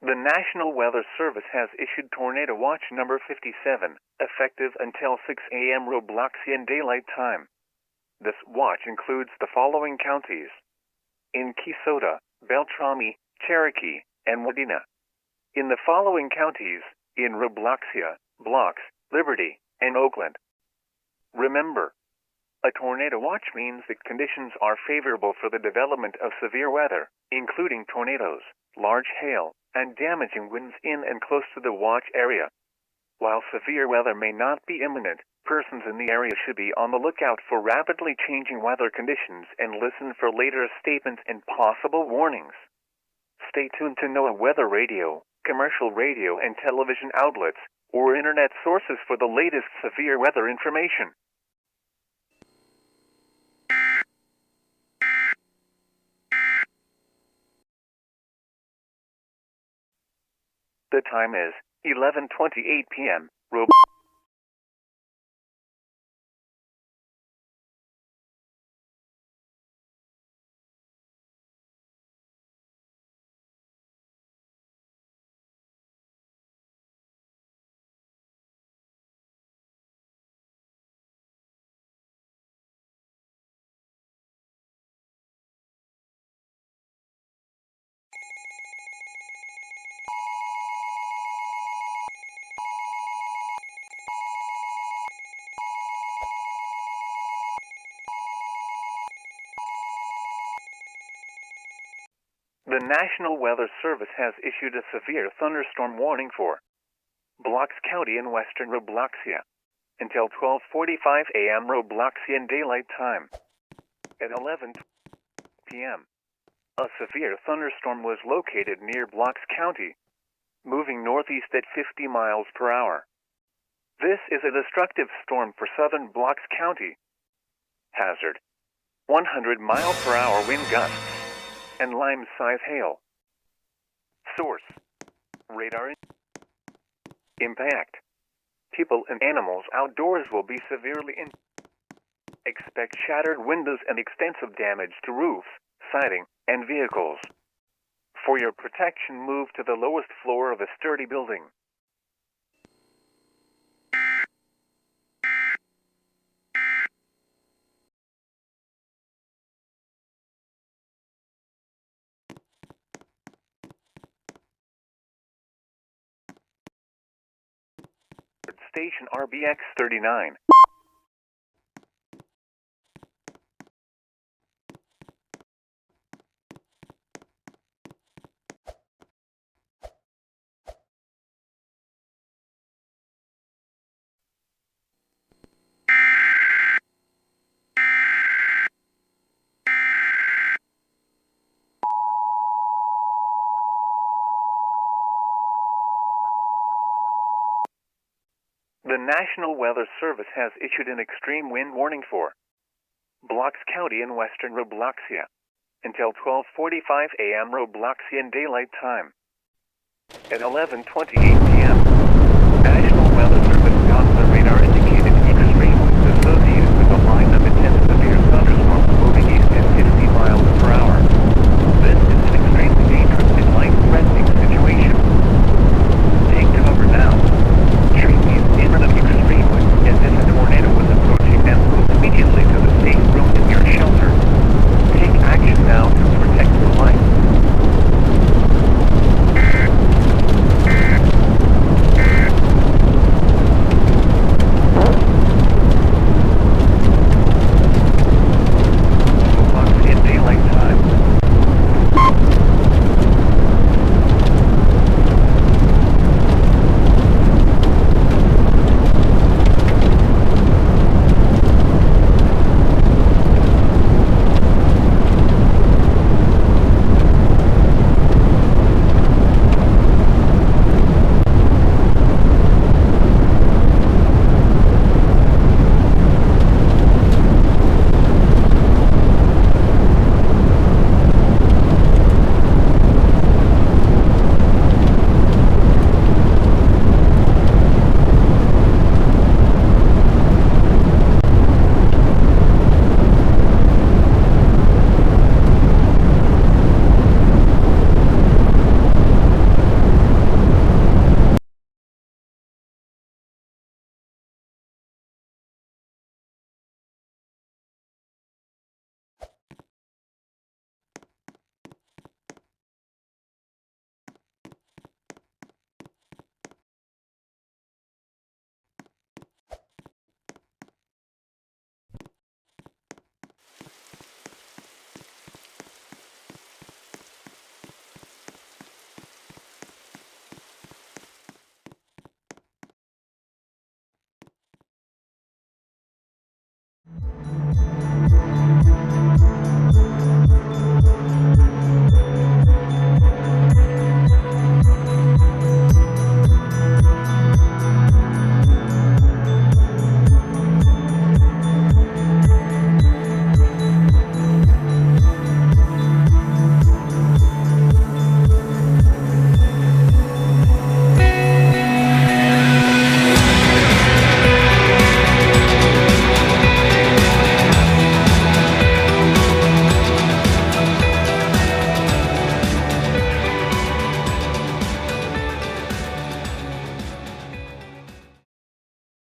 The National Weather Service has issued Tornado Watch number 57, effective until 6 a.m. Robloxian Daylight Time. This watch includes the following counties: in Kisota, Beltrami, Cherokee, and Wadena. In the following counties: in Robloxia, Blocks, Liberty, and Oakland. Remember, a tornado watch means that conditions are favorable for the development of severe weather, including tornadoes, large hail, and damaging winds in and close to the watch area. While severe weather may not be imminent, persons in the area should be on the lookout for rapidly changing weather conditions and listen for later statements and possible warnings. Stay tuned to NOAA weather radio, commercial radio and television outlets, or internet sources for the latest severe weather information. The time is 11:28 p.m. The National Weather Service has issued a severe thunderstorm warning for Blocks County in western Robloxia until 12:45 a.m. Robloxian Daylight Time. At 11 p.m., a severe thunderstorm was located near Blocks County, moving northeast at 50 miles per hour. This is a destructive storm for southern Blocks County. Hazard: 100 mile per hour wind gusts and lime-size hail. Source: radar. Impact: people and animals outdoors will be severely Expect shattered windows and extensive damage to roofs, siding, and vehicles. For your protection, move to the lowest floor of a sturdy building. Station RBX 39. The National Weather Service has issued an extreme wind warning for Blocks County in western Robloxia until 12:45 a.m. Robloxian Daylight Time. At 11:28 p.m., National